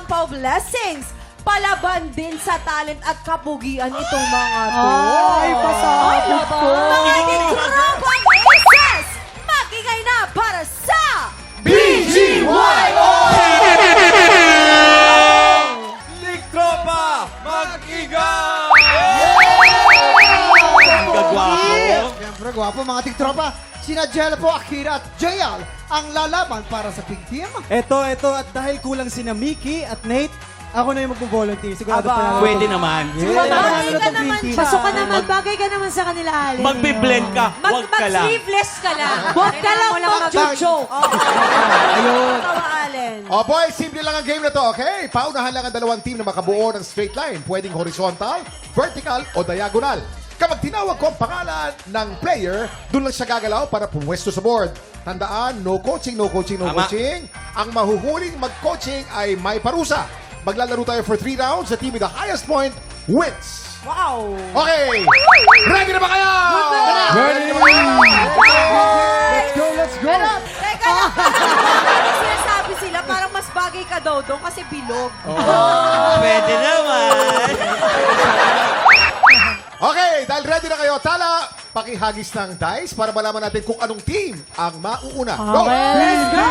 Sample Blessings. Palaban din sa talent at kapugian itong mga to. Ay, pasabog po. Mga Tigtropang Aces, magingay na para sa BGYO! Ligtropa, mag-igay! Ang gagwapo. Siyempre, gwapo mga tiktropa. Sina Jella po, Akira at JL ang lalaban para sa Pink Team. Eto, at dahil kulang sina Mickey at Nate, ako na yung magpo-volunteer. Sigurado Aba. panalo. Pwede naman. Bagay ka naman siya. Pasok ka naman, bagay ka naman sa kanila, Ali. Magbe-blend ka, wag ka lang. Mag-sleeveless ka lang. Huwag ka lang mag-joke. Ayun. Tawa, Allen. Oh boy, simple lang ang game na to, okay? Paunahan lang ang dalawang team na makabuo ng straight line. Pwedeng horizontal, vertical, o diagonal. Kapag tinawag ko ang pangalan ng player, doon lang siya gagalaw para pumwesto sa board. Tandaan, no coaching, no coaching, no Tama. coaching. Ang mahuhuling mag-coaching ay may parusa. Maglalaro tayo for 3 rounds. The team with the highest point wins. Wow. Okay! Ready na ba kayo? Ready! na ba kayo? Let's go! Pero, teka lang. Sinasabi sila, parang mas bagay ka daw doon kasi bilog. Pwede naman. Okay, dahil ready na kayo, Tala, pakihagis ng dice para malaman natin kung anong team ang mauuna. Go! Let's go!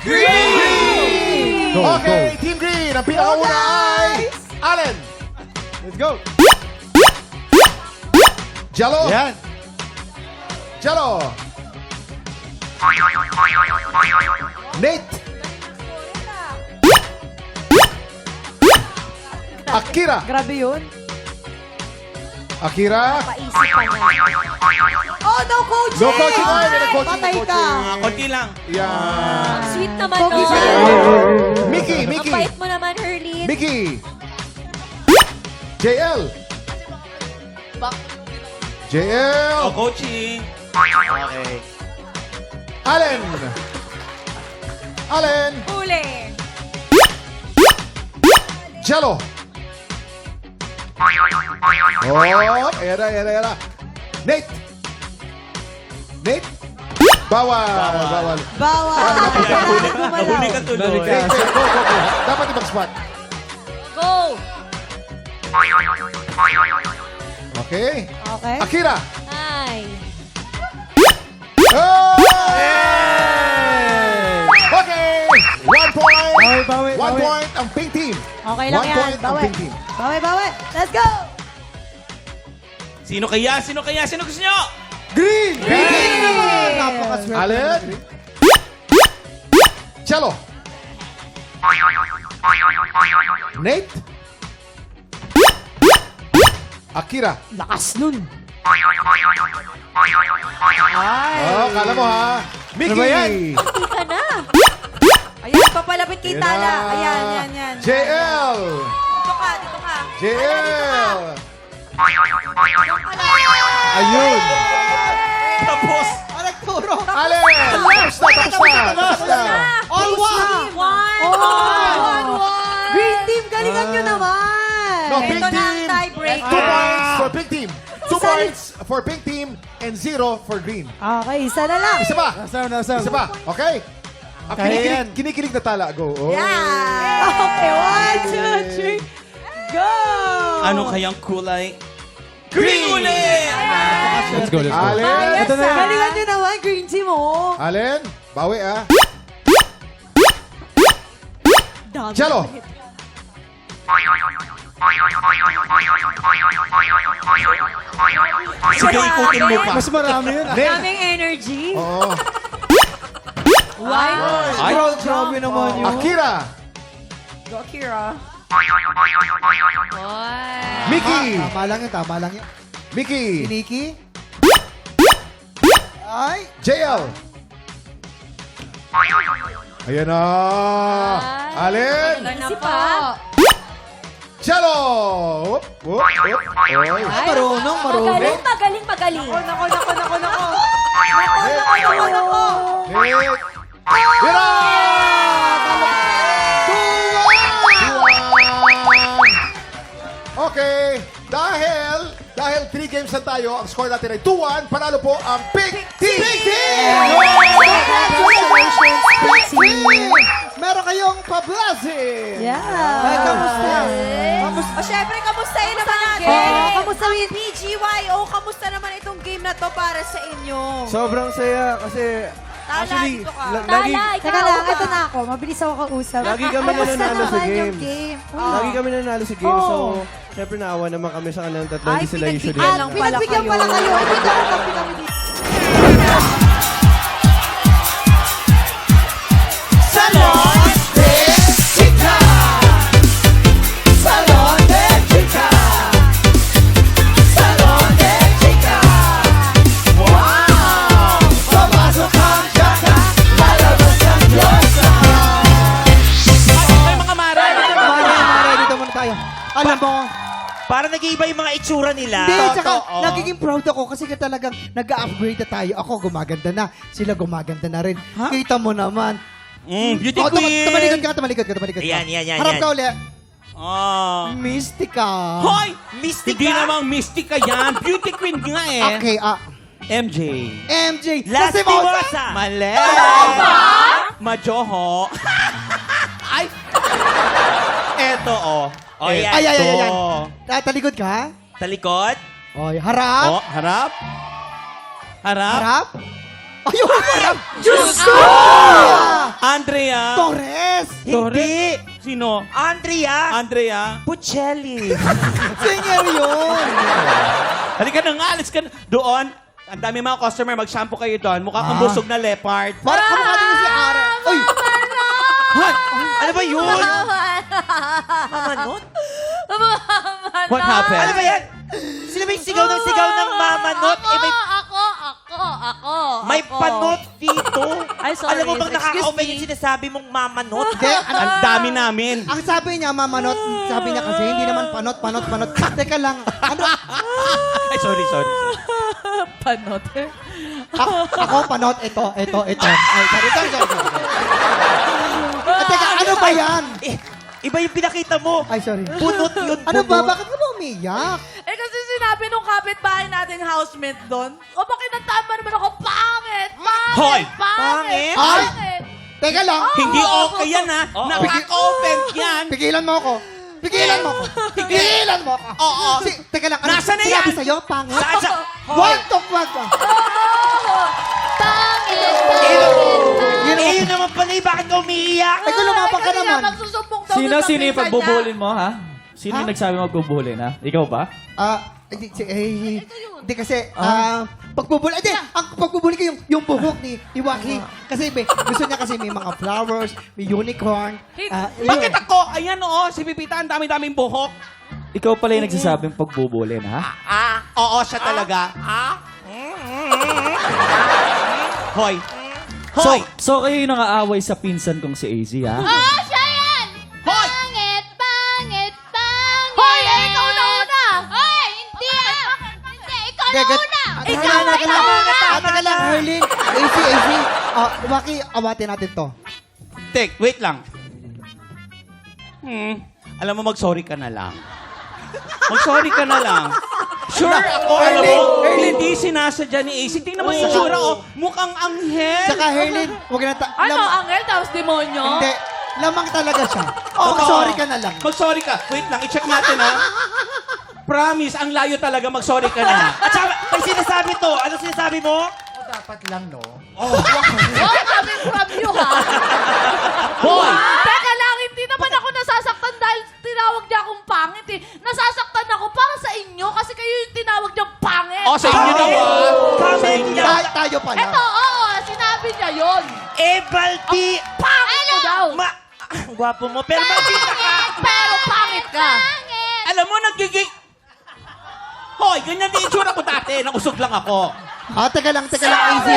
Green! Okay, Team Green, ang pinakauna ay Allen. Let's go! Jello. Yan! Jello. Nate. Akira. Grabe yun. Akira. Paisip pa niya. Oh, no coaching! No coaching. Ay, may nag-coaching. Patay ka. Konti lang. Yan. Sweet naman, Pogi no? sila. Mickey, Ang Mickey. bait mo naman, Hurley. Mickey. JL. JL. Oh, coaching. Okay. Allen. Allen. Huli. Jello. Oh, era. Nate. Nate. Bawal. Bawal. Nahuli ka tuloy. Nate, go. Dapat ibang spot. Go. Okay. Okay. Akira. Hi. Oh! Okay. 1 point. Bawi. 1 point ang pink team. Okay lang 1 yan. point ang Bawi. pink team. Bawi. Let's go. Sino kaya? Sino gusto nyo? Green! Napakaswerte. Allen. Cello. Nate. Akira. Lakas nun. Oh, kala mo ha. Mickey. Ano ba yan? Hindi ka na. Ayan, papalapit kay Tala. Ayan. JL. Dito ka. JL. Ayun! Tapos. Nagturo. Allen. Tapos na. All one. One. Green team, galingan nyo naman. No, pink Ito na ang team. tiebreaker. 2 points for pink team. 2 points for pink team and 0 for green. Okay, isa na lang. Isa pa. Nasaan? Isa pa. Okay. Ang Kaya yan. kinikilig na Tala. Go. Oh. Yeah. Okay, 1, 2, 3, go! Ano kayang kulay? Green ulit! Let's go. Allen. Ito na yan. Galingan nyo naman, green team, oh. Allen. Bawi ah. Dami. Cello. Sige, ikutin mo pa. Mas marami yun. Nate. Daming energy. Oo. Ay. Grabe naman yun. Akira. Go, Akira. Mickey. Tama lang yun. Mickey. Nikki. Ay. JL. Ayan na. Allen. Easy pa. Cello. Oy. Marunong. Magaling. Nako. Nate. Hira! Okay. Dahil 3 games na tayo, ang score natin ay 2-1. Panalo po ang Pink Team! Congratulations, Yeah. Ay, kamusta? O, syempre, kamustahin naman natin. Kamusta yung PGY? O, kamusta naman itong game na to para sa inyo? Sobrang saya kasi Tala, dito ka. lagi, Teka lang, ito na ako. Mabilis ako kausap. lagi kami nananalo sa game. game? Lagi kami nananalo sa game. So, syempre naawa naman kami sa kanilang tatlo. Hindi sila usually. pinagbigyan lang pala Pinagbigyan kayo. pala kayo. Hindi ka naman pinagbigyan. May mga maray. Mare, dito muna tayo. Alam mo, Para nag-iiba yung mga itsura nila. hindi, tsaka nagiging proud ako kasi ka talagang nag-upgrade na tayo. Ako gumaganda na, sila gumaganda na rin. Kita mo naman. Beauty Oh, queen. tumalikod ka. Yan, yan, yan, Harap yan. ka ulit. Ah. Mystica. Hoy! Mystica? Hindi namang mystica yan. Beauty queen nga eh. Okay, MJ. MJ. Lastimosa! Mali. Majoho. Ay. Eto oh. Oh, yan. Ay. Eto. Talikod ka. Talikod? Oy, harap. Oh, harap. Harap. Harap. Ayun, harap. Diyos ko! Andrea. Torres. Hindi! Sino? Andrea! Andrea. Puccelli! Singer yun. Halika na nga, alis ka na. Doon, ang dami mga customer, mag-shampoo kayo doon. Mukha kang busog na leopard. Parang kamukha din si Ara. Uy, What? Ano ba yun? Mamanot? What happened? Ano ba yan? Sila may sigaw ng mamanot. Eh, may, Ako. may panot dito. Ay, sorry. Alam mo bang Excuse nakaka-open me. yung sinasabi mong mamanot? hindi. Ang dami namin. Ang sabi niya, mamanot, sabi niya kasi, hindi naman panot. Teka lang. Ano? Ay, sorry. Panot. Ako, panot. Ito. Ay, sorry. Teka, ano ba yan? Eh, iba yung pinakita mo. Ay, sorry. Bunot yun, Ano ba? bunot. Bakit ka ba umiyak? Eh kasi sinabi nung kapitbahay natin housemate doon, o bakit natama naman ako, pangit! Hoy! Pangit? Ay! Teka lang. Hindi okay yan ha. Nakaka-offend yan. Pigilan mo ako. Pigilan mo ako. Oo. Teka lang. Ano Nasaan na sinabi yan? sa'yo? Pangit? Saan siya? Wag. Eh, yun naman pala eh. Bakit ka umiiyak? Ay, kung lumabang ka naman. Magsusubong daw Sino doon sa yung pinsan pagbubulin niya. mo, ha? Sino yung nagsabi magbubulin, ha? Ikaw ba? Hindi kasi, pagbubuli, ang pagbubuli ko yung buhok ni Waki. Kasi gusto niya kasi may mga flowers, may unicorn. Bakit ako? Ayan oo, si Pipita, ang dami-daming buhok. Ikaw pala yung nagsasabing pagbubulin, ha? Oo, siya talaga. Hoy. So, Hoy! so kayo yung nakaaway sa pinsan kong si AZ, ha? Oh, siya yan! Hoy! Pangit! Hoy, eh, ikaw na una! Hoy, hindi ah! Hindi, ikaw na Gagat. una! Teka lang, Herlin. AC. Waki, awatin natin to. Wait lang. Alam mo, mag-sorry ka na lang. Mag-sorry ka na lang. Sure, ako, alam mo, hindi sinasadya ni AC. Tingnan mo yung sura, oh. Mukhang anghel. Saka Herlin, huwag na Ano, angel tapos demonyo? Hindi, lamang talaga siya. Sorry ka na lang. Mag-sorry ka. Wait lang, i-check natin, ha? Promise, ang layo talaga, mag-sorry ka na. At saka, may sinasabi to. Ano sinasabi mo? Oh, coming from you, ha? Hoy! Teka lang, hindi naman ako nasasaktan dahil tinawag niya akong pangit eh. Nasasaktan ako para sa inyo kasi kayo yung tinawag niyang pangit. Oh, sa inyo naman. Comment niya. Tayo pala. Eto, oo, sinabi niya yun. Eh, Balti. Pangit ko daw. Ang gwapo mo. Pero maldita ka. Pero pangit ka. Alam mo, nagiging... Hoy, ganyan din itsura ko dati. Nakusog lang ako. Teka lang, AZ.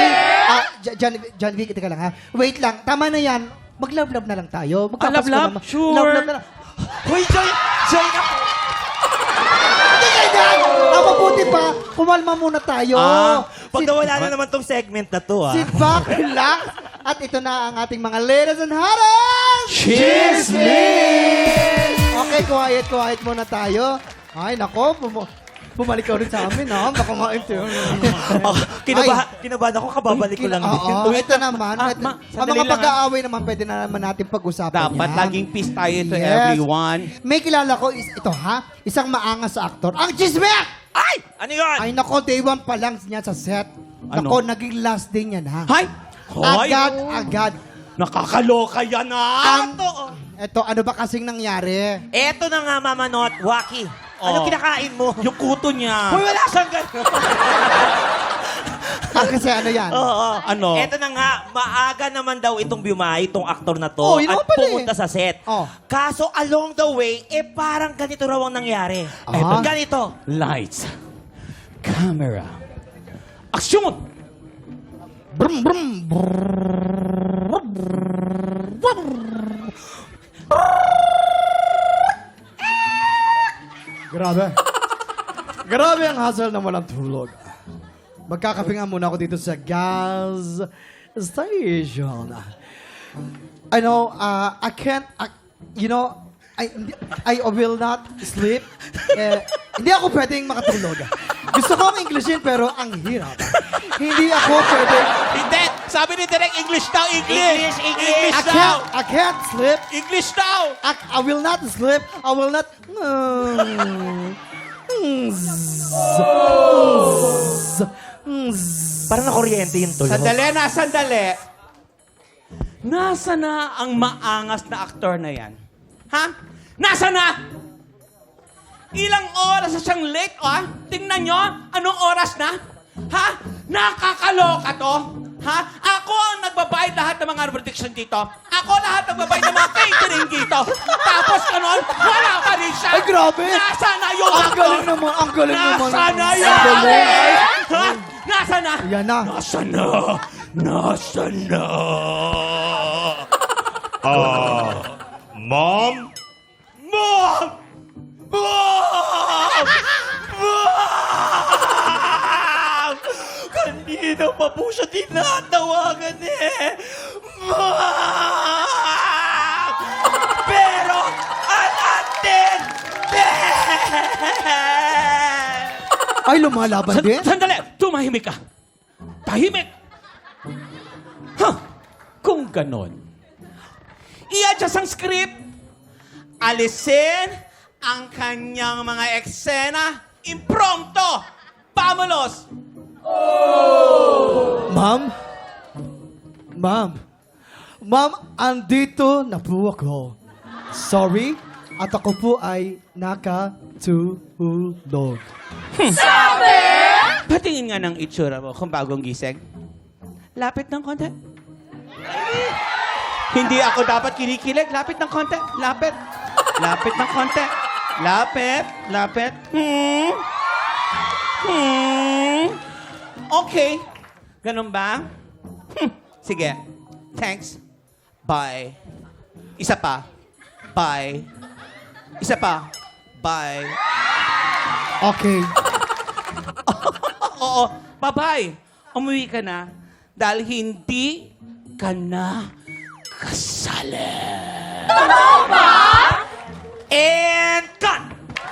John Vic, teka lang ha. Wait lang, tama na yan. Mag-love-love na lang tayo. Magpapasko love-love? naman. Sure. Love-love na lang. Hoy, Joy ako. Hindi ganyan! Mabuti pa, kumalma muna tayo. Pag nawala na naman tong segment na to, Sit back, relax. At ito na ang ating mga ladies and haras! Chismis! Okay, quiet muna tayo. Ay, nako, bumalik ka ulit sa amin, ha? Baka Oh, kinabahan ako, kababalik ko lang din. Oo, ito naman. Ang sandali mga lang, pag-aaway naman, pwede na naman natin pag-usapan Dapat yan. laging peace tayo to Yes. everyone. May kilala ko, ito ha, isang maangas sa aktor. Ang Chismek! Ay! Ano yun? Ay nako, day one pa lang niya sa set. Ano? Nako, naging last day niya na. Hay! Hoy! Agad. Nakakaloka yan Ang, ah! eto, ano ba kasing nangyari? Eto na nga, Mama Not, Waki. Ano Oh. kinakain mo? Yung kuto niya. Hoy, wala siyang gano'n. Kasi ano yan? Oo. Ano? Eto na nga, maaga naman daw itong biyahe, itong aktor na to. Oh, yun at naman pala pumunta sa set. Oh. Kaso along the way, parang ganito raw ang nangyari. Ah. Ganito. Lights. Camera. Action! Brum, brum, Grabe. Grabe ang hassle na walang tulog. Magkakape nga muna ako dito sa gas station. I know, I can't, I will not sleep. Hindi ako pwedeng makatulog. Gusto ko ang Englishin pero ang hirap. Hindi ako pwedeng, Hindi! Sabi ni Direk, English daw, English! English. I can't sleep. English daw! I will not sleep. I will not. Parang nakuryente yung tulog. Sandali. Nasa na ang maangas na aktor na yan? Ha? Nasa na? Ilang oras na siyang late, ah? Tingnan nyo, anong oras na? Ha? Nakakaloka to? Ha? Ako ang nagbabayad lahat ng mga prediction dito. Ako lahat nagbabayad ng mga catering dito. Tapos kanon, wala pa rin siya. Ay, grabe. Nasa na yung Ang aktor? galing naman, ang galing naman. Nasa na Ang yun? galing. Ha? Nasa na? Yan na. Nasa na? Nasa na? Mom? Mom! Mom! Mom! Kanina pa po siya tinatawagan eh. Mom! Pero, unattended! Ay, lumalaban din? Sandali! Tumahimik ka! Tahimik! Huh? Kung ganon, i-adjust ang script, alisin ang kanyang mga eksena, imprompto, pamulos! Ma'am, andito na po ako. Sorry, at ako po ay nakatulog. Patingin nga ng itsura mo kung bagong gising. Lapit ng konti. Hindi ako dapat kinikilig. Lapit ng konti. Lapit. Lapit ng konti. Lapit. Lapit. Okay. Ganun ba? Sige. Thanks. Bye. Isa pa. Bye. Isa pa. Bye. Okay. Oo. Bye-bye. Umuwi ka na dahil hindi ka na kasali. And cut!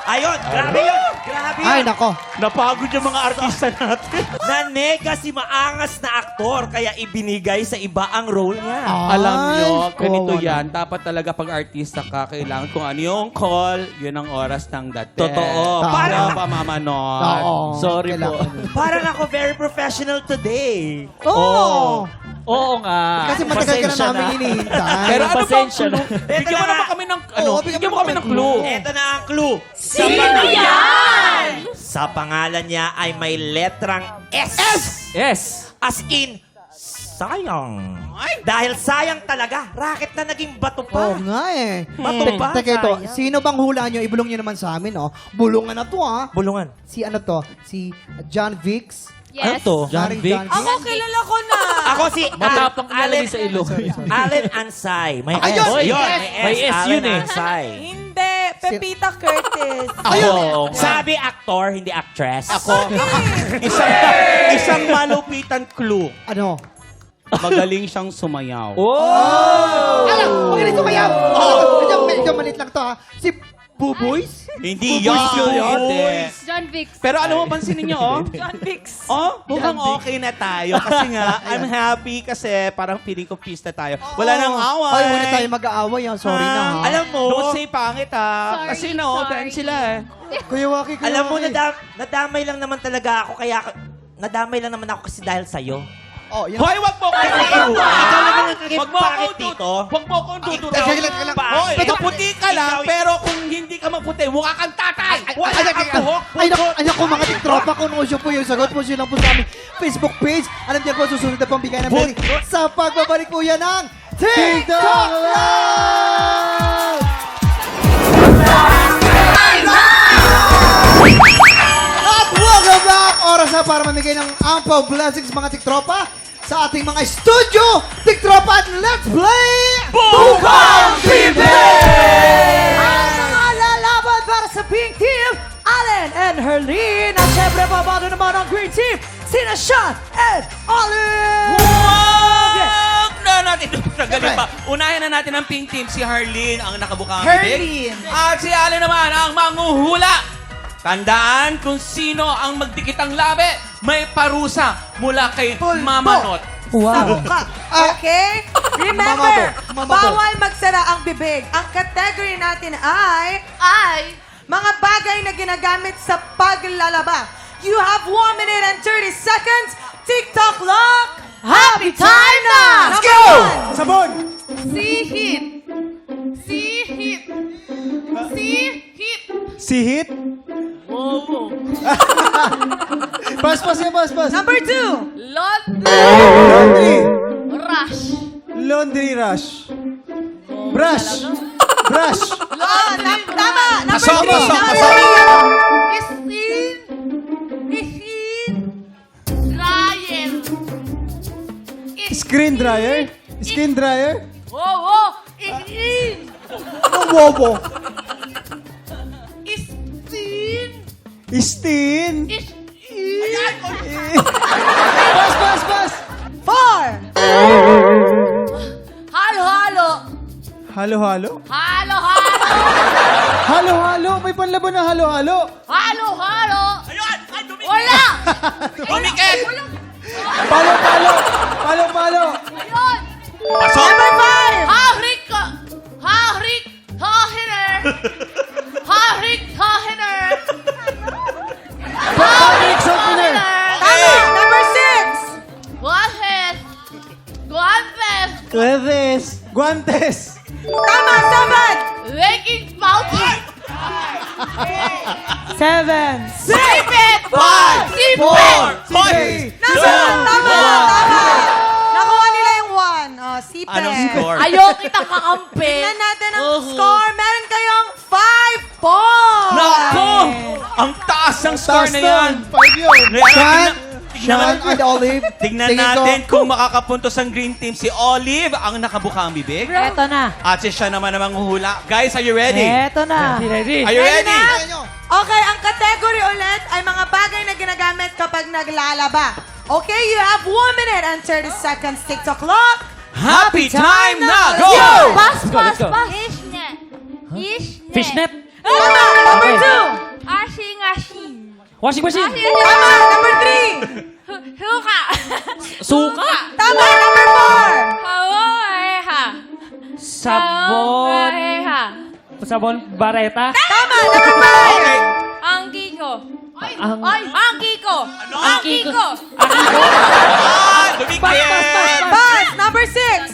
Ayun, grabe yun! Grabe Ay, yun! nako. Napagod yung mga artista natin. Nanega si maangas na aktor, kaya ibinigay sa iba ang role niya. Alam nyo, Ay, ganito kawawa yan. Dapat talaga pag artista ka, kailangan kung ano yung call, yun ang oras ng dati. Totoo. Tama. Para pa, Mama Not. Oo. Sorry po. Kailangan. Parang ako very professional today. Oo. Oo nga. Kasi matagal ka na Pasensya namin hinihintay. Pero ano bang Pasensya clue? na. Bigyan mo naman kami ng, ano, Oo, bigyan mo kami ng clue. Ito na ang clue. Sino yan? Sa pangalan niya ay may letrang S. Yes. As in, sayang. Dahil sayang talaga, racket na naging bato pa. Oo nga eh. Bato pa. Teka ito, Sayang. sino bang hula nyo? Ibulong nyo naman sa amin, oh. Bulungan na to, ha? Bulungan. Si ano to? Si John Vicks? Yes. John Paring Vic? John Vicks? kilala ko na. Ako si Matapang Allen, ilalagay sa ilong. Allen Ansay. May Ayun, S. may Yun, S. May S Allen yun eh. Ansay. Hindi, Pepita Curtis. Oo. Sabi actor, hindi actress. Ako, isang malupitan clue. Ano? Magaling siyang sumayaw. Oh! Alam, magaling sumayaw! Oh! Medyo malit lang to, ha? Si Buboys? Hindi yun. Hindi. John Vix. Pero alam mo, pansinin niyo, oh. John Vix. Oh, mukhang okay na tayo. Kasi nga, I'm happy kasi parang feeling ko peace na tayo. Wala nang away. Ay, wala tayo mag-aaway. Sorry na, ha? Alam mo, Don't say pangit, ha. Sorry, Kasi na-open sorry. sila, eh. Kuya Waki, Kuya alam mo, Waki. nadamay lang naman talaga ako, kaya nadamay lang naman ako kasi dahil sa'yo. Oh, yan. Hoy, wag mo akong Ikaw naman ang naging Wag mo pangit akong dito. Wag mo akong tuturo. Teka lang. Hoy, Ikaw- maputi ka lang, ikaw- pero kung hindi ka maputi, mukha kang tatay. Wala kang buhok. Ay, naku, mga tiktropa, kung ano po yung sagot po siya lang po sa aming Facebook page. Alam niyo po, susunod na pong bigay ng pwede sa pagbabalik po yan ng TikTok Live! At welcome back! Oras na para mamigay ng ampaw blessings mga tiktropa sa ating mga studio. Tiktropa at let's play Bukang Bibig! Ang mga lalaban para sa Pink Team, Allen and Herlene. At syempre, babado naman ang Green Team, sina Sean and Olive. Wag na natin. Galing pa. Unahin na natin ang pink team, si Harleen ang nakabukang bibig. At si Allen naman ang manguhula. Tandaan kung sino ang magdikit ang labi, may parusa mula kay Mamanot. Sa mukha. Okay? Remember, Mamabo. bawal magsara ang bibig. Ang category natin ay mga bagay na ginagamit sa paglalaba. You have 1 minute and 30 seconds. TikTok clock. Happy time na! Let's go! Sabon! Sihit. Sihit. Sihit. Sihit? Oo. Pas yan, pas. Number 2. Laundry. Rush. Laundry rush. Brush. Brush. Tama. Number Pasok, 3. pasok, Number pasok. 3. Isin. Dryer. Screen dryer. Skin dryer. Oo. Isin. Ang wobo. Isin. Stin. Isin. Pas. 4. Halo-halo. Halo-halo. Halo-halo. Halo-halo. May panlaban na halo-halo. Halo-halo. Ayun! Ay, dumikit! Wala. Dumikit! Palo-palo. Palo-palo. Ayun. Pasok! Number 5. Hahrik ka. Hahrik. Hahiner. Hahrik. Hahiner. Patrick Sofiner. Tama. Number 6. Guantes. Guantes. Guantes. Guantes. Tama. 7. Waking pouches. 7. Sipit. Sipit. Hoy! Tama. Nakuha nila yung 1. Oh, sipet. Anong score? Ayaw kitang kakampi. Tingnan natin ang score. Meron kayong 5 points. Nako! Ang taas ng score Taas na yan. nun. 5 yun. Ngayon, Sean and Olive. Tignan Tingin ko- natin kung makakapuntos ang green team. Si Olive ang nakabukang bibig. Eto na. At si siya naman namang huhula. Guys, are you ready? Eto na. Ready? Are you ready? Okay, ang category ulit ay mga bagay na ginagamit kapag naglalaba. Okay, you have 1 minute and 30 seconds. TikTok clock. Happy time na! Let's Go! go! Pas, go, pas, let's go. pas. Fishnet. Fishnet. Fishnet? Tama. Number 2. Ashing. Washing machine? Tama. Number 3. Huka. Suka? Tama. Number 4. Hawaeha. Sabon? Hawaeha. Sabon bareta? Tama. Number 5. Okay. Ang kiko. Ay, Ang- ay, ang kiko. Ang kiko. Ah, dumikit! Pass. Number 6.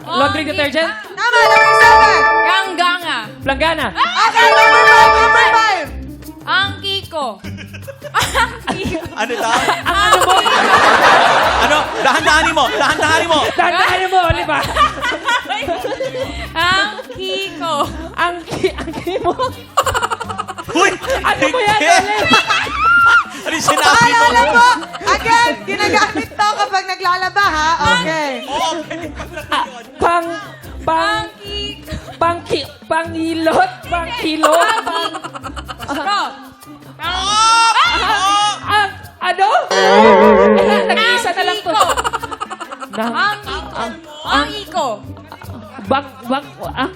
Laundry detergent? Tama. Number 7. Gangganga. Planggana? Okay. Number 5. Number 5. Ang kiko. Ang kiko. Ano daw? Ang kiko. Ano? Dahan-dahanin mo! Dahan-dahanin mo! Dahan-dahanin mo, Oliva. Ang kiko. Ang mo. Uy! Ano mo yan, Dikit! Olive? Ano yung sinabi mo? Paalala po. Again, ginagamit to kapag naglalaba, ha? Okay. Pang Ang kiko. pangilot, pangkilot, Bro. ano? Nag-iisa na lang to. Ang kiko. Ang iko.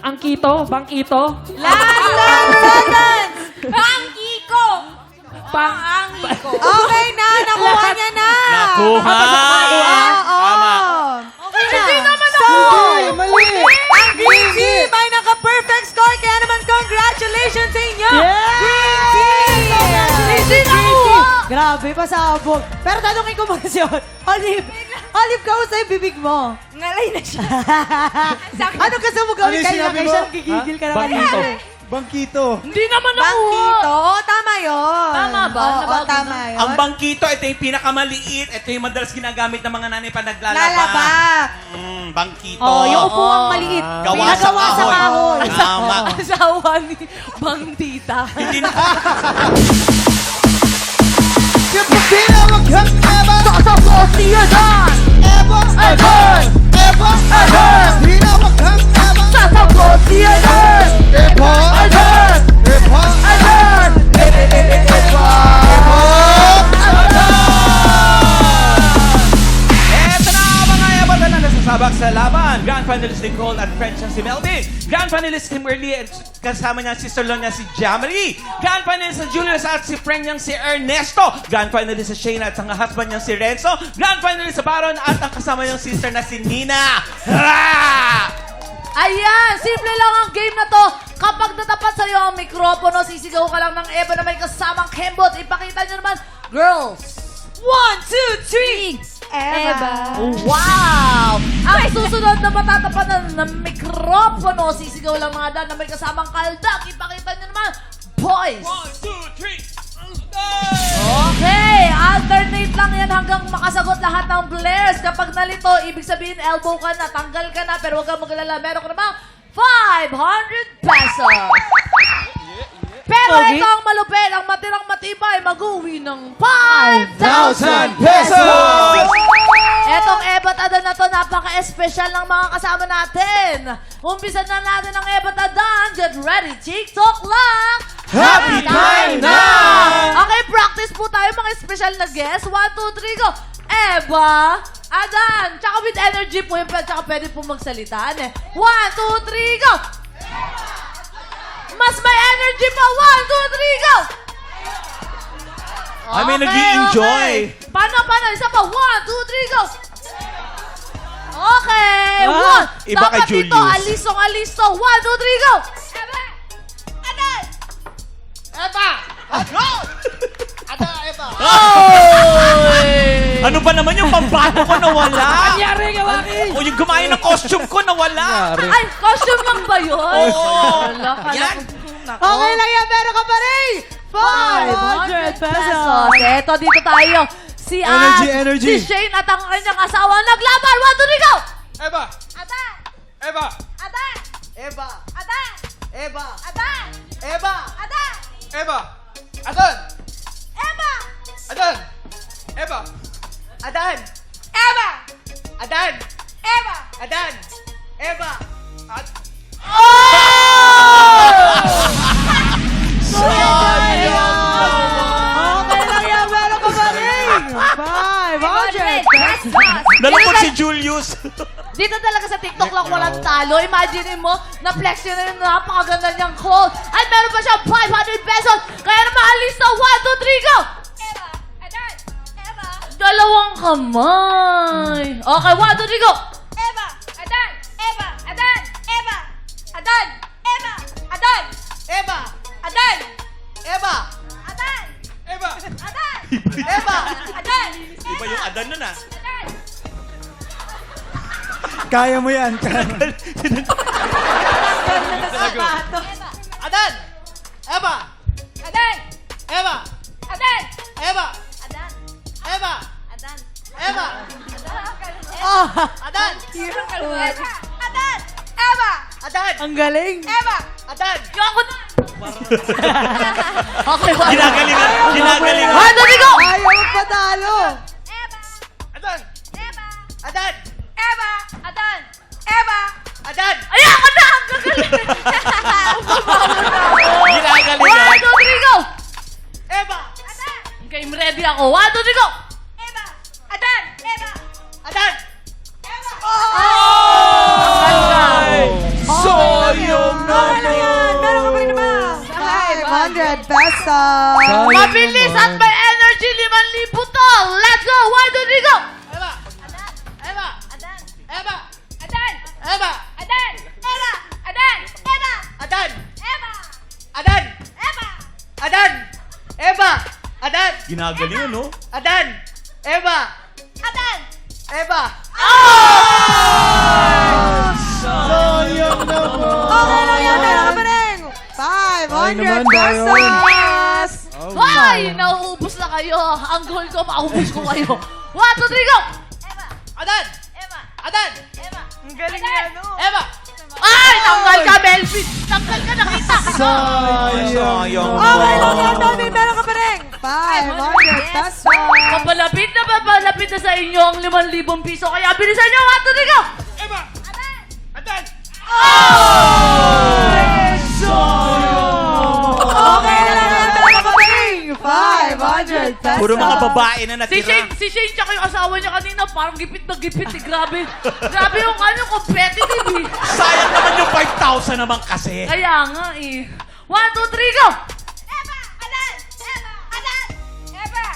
Angkito? Bangkito? Last 10 seconds! Bangkiko! Pang-angiko. Okay na, nakuha niya na. Nakuha! Tama. Okay na. Hindi naman So, Hindi, mali. ang Green Team ay naka-perfect score. Kaya naman, congratulations sa inyo. Green Team! Hindi nakuha! Grabe, pasabog. Pero tanongin ko muna siya. Olive, kamusta yung bibig mo? Ngalay na siya. Ano kasi mo gawin Ano yung kanina sinabi kay mo? siya gigigil ka na Bangkito. kanina. Bangkito. Hindi naman nakuha. Bangkito. Oo, tama yun. Tama ba? Oo, Nabago tama na? yun. Ang bangkito, ito yung pinakamaliit. Ito yung madalas ginagamit ng mga nanay pa naglalaba. Lalaba. Bangkito. Oh, yung upuang maliit. Gawa sa Pinagawa sa kahoy. kahoy. Tama. Asawa ni Bang Tita. Hindi na. Eto na mga ebatan na nasasabak sa laban. Grand finalist Nicole at friends niya si Melvin. Grand finalist Kimberly at kasama niya si sister niya si Jamari. Grand finalist si Julius at si friend niyang si Ernesto. Grand finalist si Shayna at ang husband niyang si Renzo. Grand finalist si Baron at ang kasama niyang sister na si Nina. Ayan, simple lang ang game na to. Kapag natapat sa'yo ang mikropono, sisigaw ka lang ng Eva na may kasamang kembot. Ipakita nyo naman, girls. 1, 2, 3. Eva. Wow! Ang susunod na matatapatan ng mikropono, sisigaw lang mga dad na may kasamang kaldak. Ipakita nyo naman, boys. 1, 2, 3. Okay, alternate lang yan hanggang makasagot lahat ng players. Kapag nalito, ibig sabihin elbow ka na, tanggal ka na, pero huwag kang magalala. Meron ka namang 500 pesos. Pero ito ang malupit, ang matirang matibay, mag-uwi ng 5,000 pesos! Etong Ebat Adan na to, napaka-espesyal ng mga kasama natin. Umpisa na natin ang Ebat Adan. Get ready, TikTok lang! Happy time na! Okay, practice po tayo mga special na guests. 1, 2, 3, go! Eva, Adan, tsaka with energy po yun, tsaka pwede po magsalitaan eh. 1, 2, 3, go! Mas may energy pa! 1, 2, 3, go! I mean, nag-i-enjoy. Okay. Paano? Isa pa. 1, 2, 3, go! Okay. Ah, 1. iba Dapat kay dito, Julius. alisto. 1, 2, 3, go! Eva! Adan! Eva! Ano ba naman yung pambato ko nawala? Nangyari ka, Waki! O yung gumaya ng costume ko nawala. Ay, costume lang ba yun? Oo. Wala, kala Yan. ko. Okay lang yan, meron ka pa rin. 500 pesos. Eto, dito tayo. Si Energy. Si Shane at ang kanyang asawa naglaban. 1, 2, 3, go! Eva! Adan! Eva! Adan! Eva. Adan! Eva. Adan! Eva. Adan! Eva! Adan! Eva! Adan! Eva! Adan. Eva! Adan. Eva! Adan. Eva. Okay lang yan, meron ka pa rin. 500 pesos. Nalapot si Julius. Dito talaga sa TikTok lang walang talo. Imagine mo, na-flex yun na yung napakaganda niyang quote. At meron pa siya 500 pesos. Kaya naman alis na 1, 2, 3, go! Eva! Adan! Eva! Dalawang kamay. Okay, 1, 2, 3, go! Eva! Adan! Eva! Adan! Eva! Adan! Eva! Adan! Eva. Adan! Eva. Adan! Eva! Adan! Eva. Adan! Iba yung Adan nun ah. Adan! Kaya mo yan. Kaya mo. Adan. Eva. Adan! Eva. Adan! Eva. Adan! Eva. Adan! Eva. Adan! Adan. Adan! Eva! Adan. Ang galing. Eva! Adan. Yoko na! Okay, one. Ginagalingan. Ginagalingan. One, two, three, go! Ayaw magpadalo. Eva! Adan! Eva! Adan. Eva! Adan! Eva! Adan. Ayan ko na! Ang gagaling! Umabalo na ako. Ginagalingan. 1, 2, 3, go! Eva. Adan! Game ready ako. 1, 2, 3, go! Eva! Adan! Eva! Adan. Eva! Oh! Ang ganda. Mabilis at may energy, 5,000 to. Let's go! 1, 2, 3, go! Eva! Eva! Adan! Eva! Adan! Eva! Adan! Eva! Adan! Eva! Adan! Eva! Adan! Eva! Adan! Eva! Adan! Ginagaling, ano? Adan! Eva! Adan! Eva! Sayang naman! Okay lang yan, meron ka pa rin. 500 pesos! Hoy! Nauubos na kayo. Ang goal ko, maubos ko kayo. 1, 2, 3, go! Adan! Eva! Adan! Eva! Ang galing niya, no? Eva! Ay! Tanggal ka, Melvin! Tanggal ka, nakita! Sayang! Okay lang yan, Tony. Meron ka pa rin. 500 pesos. Papalapit na sa inyo ang 5,000 piso. Kaya bilisan nyo, 1, 2, 3, go! Eva! Adan! Okay lang yan, meron ka pa rin. 500 pesos. Puro mga babae na Si natira. Shane tsaka yung asawa niya kanina, parang gipit na gipit eh. Grabe. Grabe yung competitive eh. Sayang naman yung 5,000 naman kasi. Kaya nga eh. 1, 2, 3, go! Eva! Adan! Eva! Adan! Eva!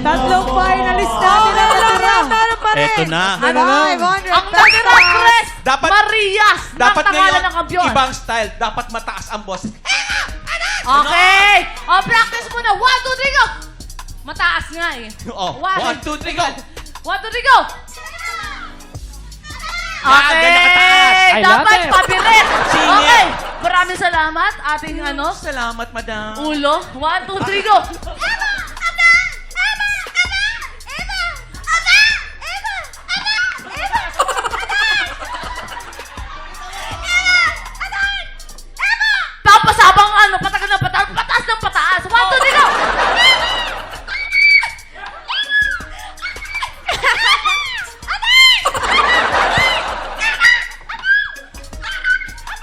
Tatlong finalist natin ang natira. Meron pa rin. Eto na. 500 Ang natira, Chris! Dapat- Marias! Dapat ng ngayon, ng kampiyon. ibang style. Dapat mataas ang boss. Okay! O, practice muna. 1, 2, 3, go! Mataas nga eh. Oh, 1, 2, 3, go! 1, 2, 3, go! Yan, ganyan kataas. I love Dapat it. pabilis. Singit. Okay. Maraming salamat. Ating Salamat, madam. ulo. 1, 2, 3, go! Tapos habang patagal na pataas, pataas ng pataas. 1, 2, 3, go!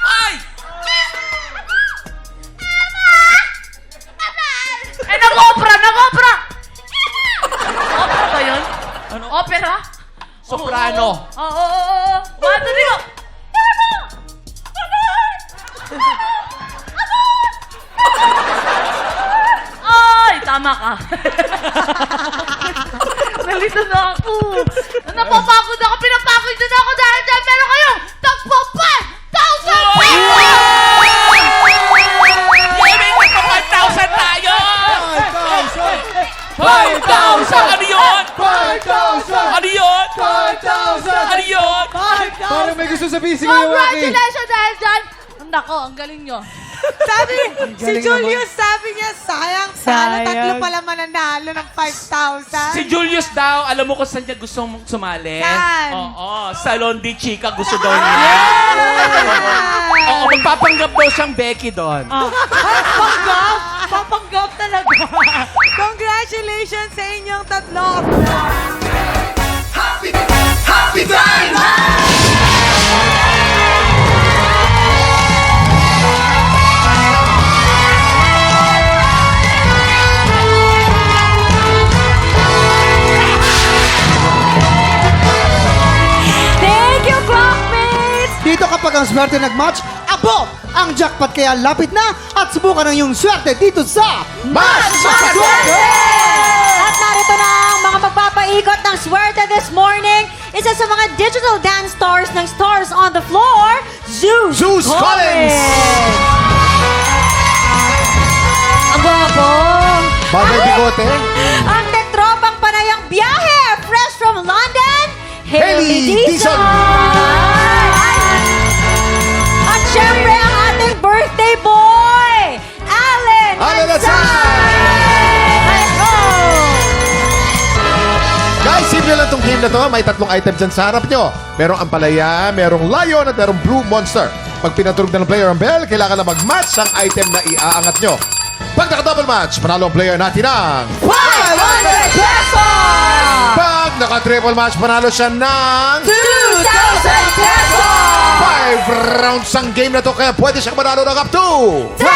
Ay! Nag-opera! Opera ba yun? Ano? Opera? Soprano. Oo. 1, 2, 3, go! Ay, tama ka. Nalito na ako. Napapagod ako. Pinapagod na ako dahil dyan meron kayong tagpo 5,000 pesos! Yay! May 5,000 tayo! 5,000! Ano yun? 5,000! Ano yun? 5,000! Ano yun? Parang may gusto sabihin si Kuya Waki. Congratulations dahil dyan. Nako, ang galing nyo. Sabi, si galing Julius, sabi niya, sayang. Sana Sayang. tatlo pala mananalo ng 5,000. Si Julius daw, alam mo kung saan niya gustong sumali? Saan? Oo, Salon de Chica gusto daw niya. Oo, magpapanggap daw siyang Becky doon. Papanggap? Papanggap talaga. Congratulations sa inyong tatlo. Thank you, Clockmates! Dito kapag ang swerte nag-match, abo! Ang jackpot kaya lapit na at subukan ang iyong swerte dito sa Mas Maswerte! At narito na ang mga magpapaikot ng swerte this morning. Isa sa mga digital dance stars ng Stars on the Floor, Zeus Collins! Ang gwapo. Bagay bigote. Ang tetropang panayang biyahe, fresh from London, Hailey Hailey Dizon. At syempre ang ating birthday boy, Allen Ansay! Let's go! Guys, simple lang tong game na to. May 3 items dyan sa harap nyo. Merong ampalaya, merong lion, at merong blue monster. Pag pinatulog na ng player ang bell, kailangan na mag-match ang item na iaangat nyo. Pag naka-double match, panalo ang player natin ng 500 pesos! Pag naka-triple match, panalo siya ng 2,000 pesos! 5 rounds ang game na to, kaya pwede siyang manalo ng up to 10,000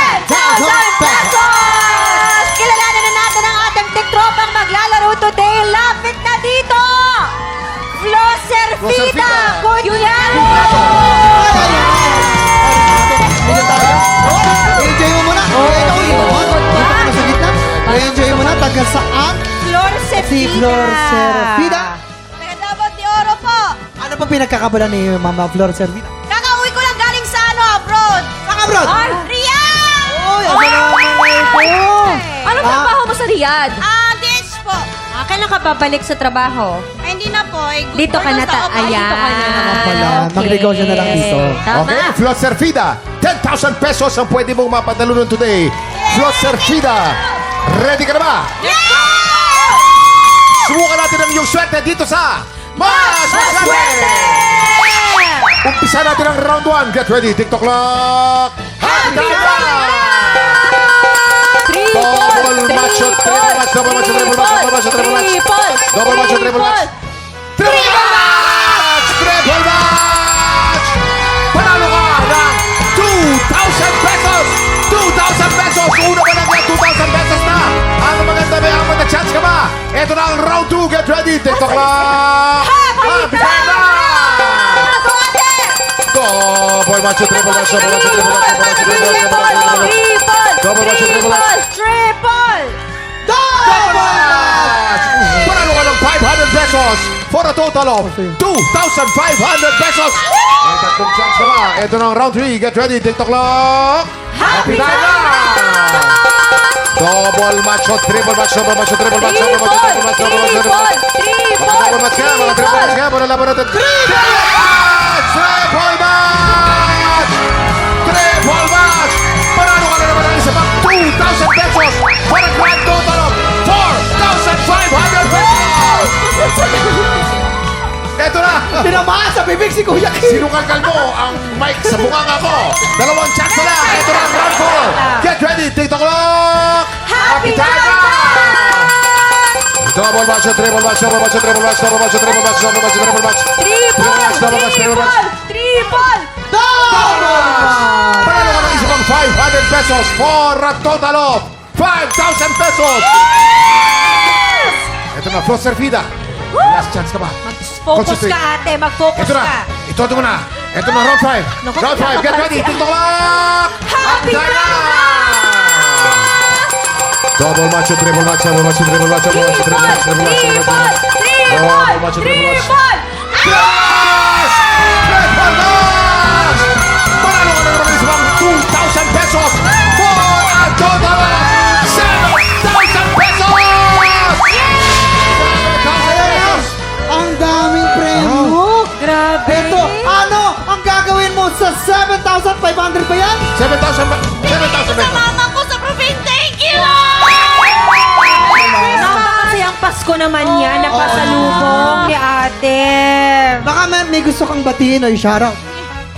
pesos! Kilalanin na natin ang ating tiktropang maglalaro today. Lapit na dito! Flo Serfita Serfita. Cunyado! Dito tayo. taga saan? Flor Si Serfida. Flor Serfida. Taga-Davao de Oro po. Ano pa pinagkakabalan ni Mama Flor Serfida? Kakauwi ko lang galing sa abroad. Saan abroad? Ay, Riyadh! Uy, ano naman ito? ano trabaho mo sa Riyadh? This po. Kailan ka babalik sa trabaho? Ay, hindi na po. Ay, good Dito for ka na those ta. tao. Ayan. Dito ka na. Pala, magnegosyo na lang dito. Tama. Okay, Flor Serfida. 10,000 pesos ang pwede mong mapatalunan today. Flor Serfida. Ready ka na ba? Subukan natin ang iyong swerte dito sa Mas Maswerte! Umpisa natin ang round 1. Get ready, TikTok clock. Happy time! Double match, triple match, double match, triple match, double match, triple match. Double match, triple match. Triple match! Triple match! Panalo ka ng 2,000 pesos! 2,000 pesos! Una ba lang yan? 2,000 pesos na! Ang maganda ba? Ang magna-chance ka ba? Ito na ang round 2. Get ready, TikTok clock. Happy time! Double match, triple match, double match, triple match, double match, triple match, double match, triple match. Double match, triple match. Triple! Double match! Panalo ka ng 500 pesos for a total of 2,500 pesos! May tatlong chance ka ba? Ito na ang round 3. Get ready, TikTok clock. Happy time na! Double match, triple match, double match, triple match, double match, triple match, double match, triple match. Mga double match ka, mga triple match ka. Muna laban natin. Triple match! Triple match! Triple match! Panalo ka na naman ng isa pang 2,000 pesos for a grand total of 4,500 pesos! Eto na! Tinamaan sa bibig si Kuya Kim. Sinungkalkal mo ang mic sa bunganga ko. Dalawang chance na lang. Ito na ang round 4. Get ready, TikTok clock! Happy time na! Double match, triple match, double match, triple match, double match, triple match, double match, triple match. Triple match, double match, triple match. Triple! Double match! Panalo ka ng isa pang 500 pesos for a total of 5,000 pesos! Ito na, Flor Serfida. Last chance ka ba? Focus ka, ate. Mag-focus Ito na. ka. Ito mo na. Ito na, round 5. Naku, Round 5. Get ready. TikTok clock. Happy time na! Double match, triple match, double match, triple match, double match, triple match, triple match, triple match, double match, triple match. Yes! Triple match! Panalo ka na naman ng isang 2,000 pesos for a total of 7,000 pesos! 7,000 pesos! Ang daming premyo. Grabe. Ito, ano ang gagawin mo sa 7,500 ba yan? 7,000 pesos. Mama ko sa province. Thank you! Kasi ang Pasko naman yan, napasalubong ni ate. Baka may gusto kang batiin o i-shoutout.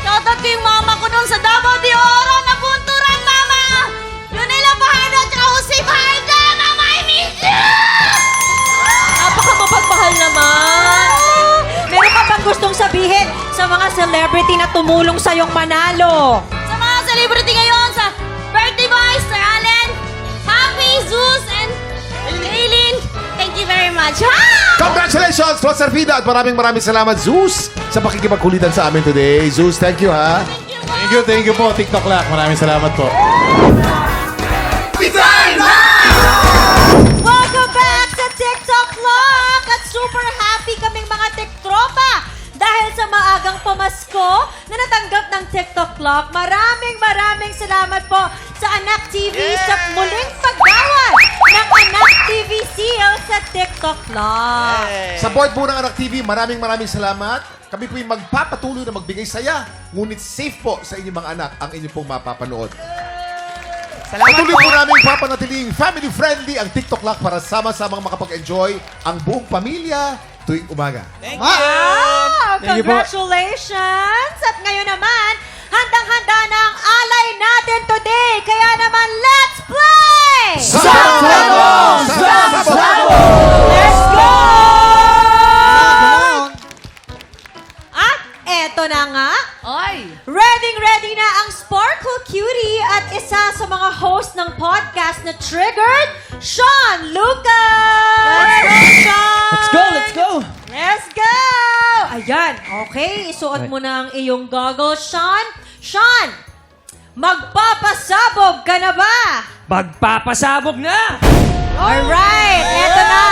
Shoutout ko yung mama ko doon sa Davao de Oro na bunturan, mama! Yun nila Bahana at Jose Bahana! Mama, I miss you! Napaka mapagmahal naman. Meron ka bang gustong sabihin sa mga celebrity na tumulong sa iyong manalo? Sa mga celebrity ngayon, sa birthday boy, Sir Allen, Happy, Zeus, and Kaylin, thank you very much. Ha! Congratulations, Flor Serfida! At maraming salamat, Zeus, sa pakikipagkulitan sa amin today. Zeus, thank you, ha? Thank you po, TikTok Lock. Maraming salamat po. Welcome back sa TikTok Lock! At super happy kaming mga TikTropa dahil sa maagang pamasko na natanggap ng TikTok Lock. Maraming salamat po sa Anak TV sa muling paggawad ng Anak TV Seal sa TikTok Lock. Sa board po ng Anak TV, maraming salamat. Kami po yung magpapatuloy na magbigay saya, ngunit safe po sa inyong mga anak ang inyong pong mapapanood. Patuloy po namin papanatiling family-friendly ang TikTok Lock para sama-samang makapag-enjoy ang buong pamilya tuwing umaga. Wow! Thank you po. Congratulations! At ngayon naman, handang-handa na ang alay natin today. Kaya naman, let's play! Sabong! Let's go! At eto na nga, Oy! ready na ang Sparkle Cutie at isa sa mga host ng podcast na Triggered, Sean Lucas! Let's go, Sean! Let's go! Let's go! Ayan, okay. Isuot mo na ang iyong goggles, Sean. Sean, magpapasabog ka na ba? Magpapasabog na! Alright, eto na.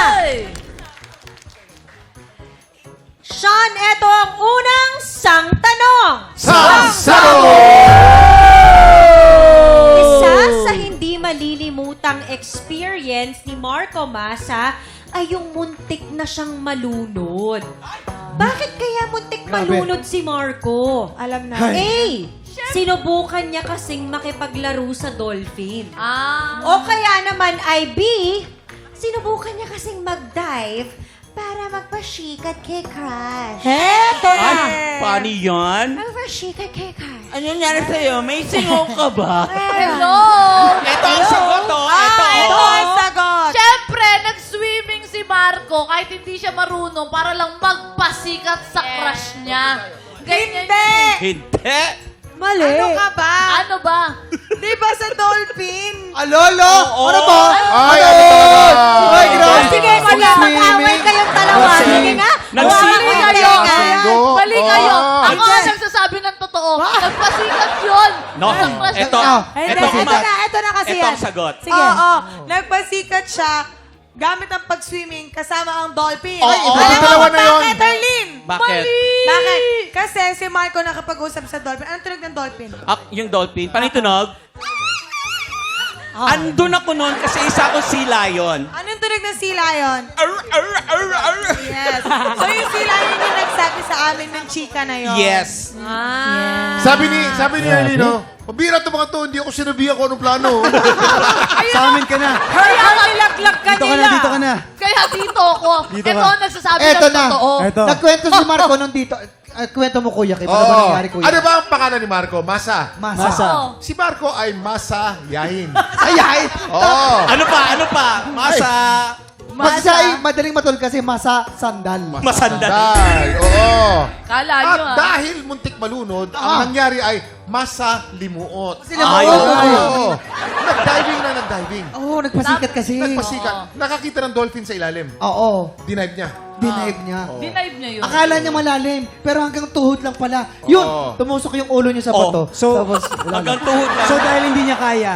Sean, eto ang unang sang tanong. Isa sa hindi malilimutang experience ni Marco Masa ay yung muntik na siyang malunod. Bakit kaya muntik malunod si Marco? Alam na. A. Sinubukan niya kasing makipaglaro sa dolphin. Ah. O kaya naman ay B. Sinubukan niya kasing mag-dive para magpasikat kay Crush. Heto na. Paano yan? Magpasikat kay Crush. Ano nangyari sa'yo? May singaw ka ba? Hello! Ito ang sagot, oh. Ito, Ito ang sagot. Siyempre, nag-swimming si Marco kahit hindi siya marunong para lang magpasikat sa crush niya. Ganyan Hindi. Hindi. Mali. Ano ka ba? Ano ba? Di ba sa dolphin? Alolo! Oo. Ano ba? Ay, ano talaga? Ay, grabe. Sige, sige. Mag-away kayong dalawa. Sige nga. Nag-swimming Huwag kayo. kang tenga. Mali kayo. Oh. Ako ang nagsasabi ng totoo. Nagpasikat yun. No, Sa crush ito. niya. Ito na kasi Ito yan. ang sagot. Sige. Oo. Nagpasikat siya gamit ang pag-swimming kasama ang dolphin. Ay, Alam bakit mo dalawa kung na yun? Bakit, Arlene? Bakit? Bakit? Kasi si Marco nakapag-usap sa dolphin. Anong tunog ng dolphin? Yung dolphin. Paano yung tunog? Andun ako noon kasi isa akong sea lion. Anong tunog ng sea lion? Arr, arr, arr, arr. Yes. So yung sea lion yung nagsabi sa amin ng chika na yun. Yes. Sabi ni Arlene, pabira ito mga to, hindi ako sinabihan ko anong plano. Sa amin ka na. Kaya Ilaglag ka Dito ka na, dito ka na. Kaya dito ako. Dito Ito ka. ang nagsasabi Eto ng na. totoo. Eto. Nagkwento si Marco nung dito. Kwento mo, Kuya Kim. Ano ba Oo. nangyari, Kuya? Ano ba ang pangalan ni Marco? Masa. Masa. Oo. Si Marco ay masayahin. Ayay! Oo. Ano pa? Masa. Magsay, madaling matol kasi masa sandal. Masanda. Dahil, oo. Kala At nyo dahil muntik malunod, ang nangyari ay masalimuot. Masalimuot. Ay, Ay. oo. Nag-diving. Oo, nagpasikat kasi. Nagpasikat. Nakakita ng dolphin sa ilalim. Oo. Dinive niya. Dinive niya. Dinive niya yun. Akala niya malalim, pero hanggang tuhod lang pala. Yun, Oo. tumusok yung ulo niya sa bato. So- Tapos, wala na. Hanggang tuhod lang. So dahil hindi niya kaya,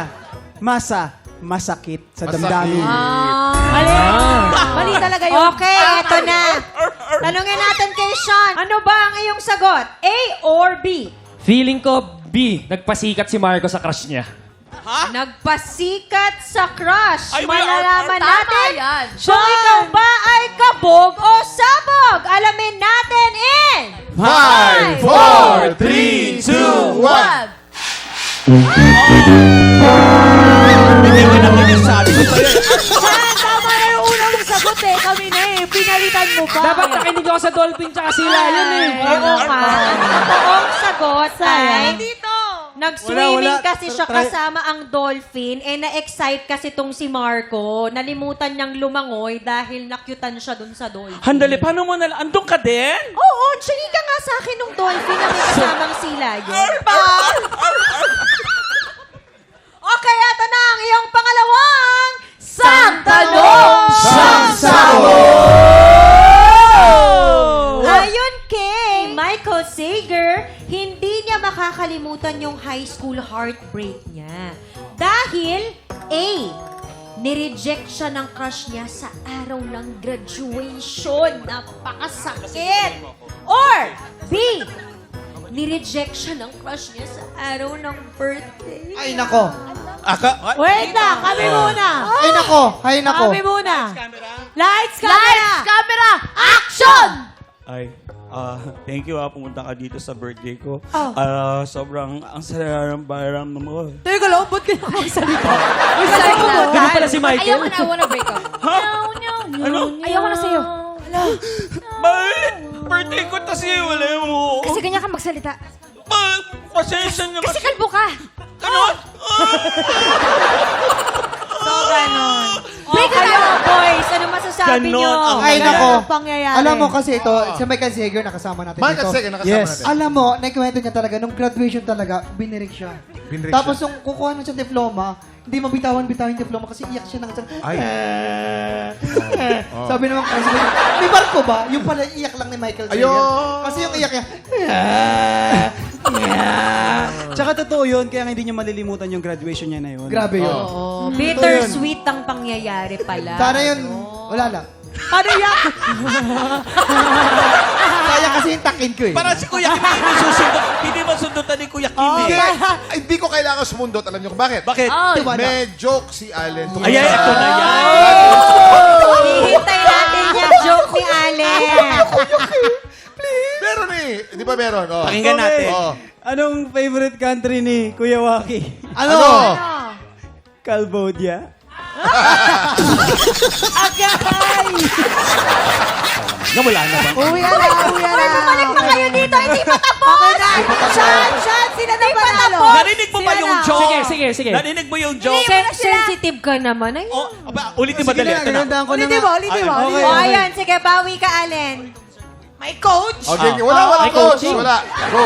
masakit sa damdamin. Mali. Mali talaga yun. Okay, eto na. Tanungin natin kay Sean. Ano ba ang iyong sagot? A or B? Feeling ko, B. Nagpasikat si Marco sa crush niya. Nagpasikat sa crush. Ay, may Malalaman Tama natin yan. kung ikaw ba ay kabog o sabog. Alamin natin in 5, 4, 3, 2, 1. Hindi ko naman yung sabi ko sa'yo. Sean, tama na yung unang sagot eh. Kami na eh. Pinalitan mo pa. Dapat nakinig ako sa dolphin tsaka si Lion eh. Oo ka. Ang totoong sagot ay... Dito. Nag-swimming Wala. kasi siya kasama ang dolphin, na-excite kasi tong si Marco. Nalimutan niyang lumangoy dahil nakyutan siya dun sa dolphin. Handali, paano mo nala? Andun ka din? Oo, chika nga sa akin nung dolphin na may kasamang sila yun. Okay, eto na ang iyong pangalawang Sang Tanong! Ayon kay Michael Sager, hindi niya makakalimutan yung high school heartbreak niya. Dahil, A, nireject siya ng crush niya sa araw ng graduation. Napakasakit. Or, B, nireject siya ng crush niya sa araw ng birthday. Ay, nako. Wait lang, kami muna. Ay, nako. Ay, nako. Kami muna. Lights, camera. Lights, camera, action! Ay, thank you pumunta ka dito sa birthday ko. Oh. Sobrang ang saya ng bayram mo. Teka lang, ba't ka nakakagsalita? Ganun pala si Michael. Ayoko na, I wanna break up. Ano? Ayoko na sa'yo. Bakit? Birthday ko kasi wala mo. Kasi ganyan ka magsalita. Pasensya na Kasi kalbo ka. Ganon? So, ganon. Break kayo, boys. Ano masasabi Ganon niyo? ang Ay, nako. Ang pangyayari. Alam mo kasi ito, si Michael Sager nakasama natin Michael dito. Sager, nakasama natin. Alam mo, naikwento niya talaga, nung graduation talaga, binirik siya. Binirik Tapos nung kukuha na siya ng diploma, hindi mabitawan-bitawan yung diploma kasi iyak siya ng isang... Ay. Sabi naman kasi, may Marco ba? Yung pala iyak lang ni Michael Sager. Ayun. Kasi yung iyak niya, Tsaka totoo yun, kaya hindi niya malilimutan yung graduation niya na yun. Grabe yun. Oh, bittersweet ang pangyayari pala. Sana yun, wala lang. Ano yan? Sayang kasi yung takin ko eh. Para si Kuya Kimi hindi susundot. Hindi masundutan ni Kuya Kimi. Hindi ko kailangan sumundot. Alam niyo kung bakit? Bakit? May joke si Allen. Ayan, ito na yan. Hihintay natin yung joke ni Allen. Meron eh. Di ba meron? Oh. Pakinggan natin. Oh. Anong favorite country ni Kuya Waki? Ano? Cambodia. Nawala na ba? Uwi na. Bumalik na kayo dito, hindi pa tapos! Okay na. Sean, sila na panalo. Narinig mo ba yung joke? Sige. Narinig mo yung joke? Sensitive ka naman. Ay. Oh, aba, ulitin mo dali. Ito na. Gagandaan ko na Ulitin nga. mo. Okay. O, ayan. Sige, bawi ka, Allen. May coach. Okay, wala may coach. coaching. Wala. Go.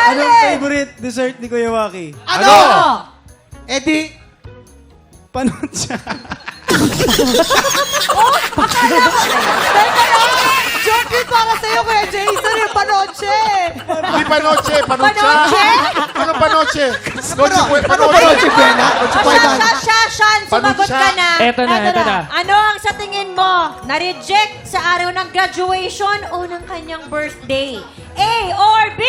Anong favorite dessert ni Kuya Waki? Ano? Eddie, Panot siya. Joke yun para sa'yo, Kuya Jason, yung panoche. Di panoche. Panucha. Ano panoche? Noche ano ba panoche. Noche Buena? Noche Buena? Sean, sumagot ka na. Eto na. Ano ang sa tingin mo? Na-reject sa araw ng graduation o ng kanyang birthday? A or B?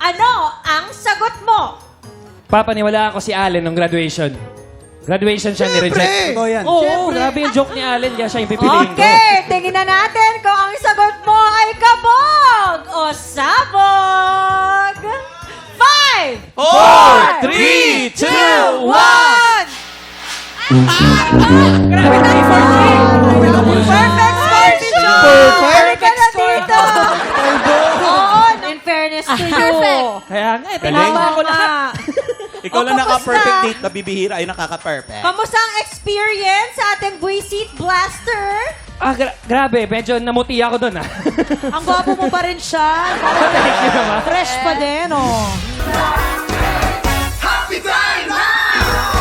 Ano ang sagot mo? Papaniwalaan ko si Allen ng graduation. Graduation siya ni-reject. Totoo yan. Oo, grabe yung joke ni Allen. Kaya siya yung pipiliin ko. Okay, tingnan na natin kung ang sagot mo ay kabog o sabog. 5, 4, 3, 2, 1! Grabe tayo, Perfect score si John. Perfect. Ka na dito. Oo, in fairness to you. Kaya nga, Tama ko na. Ikaw O, lang kamusta? naka-perfect date na bibihira ay nakaka-perfect. Kamusta ang experience sa ating Buisit Blaster? Grabe, medyo namuti ako doon Ang gwapo mo pa rin siya. Fresh pa din, oh.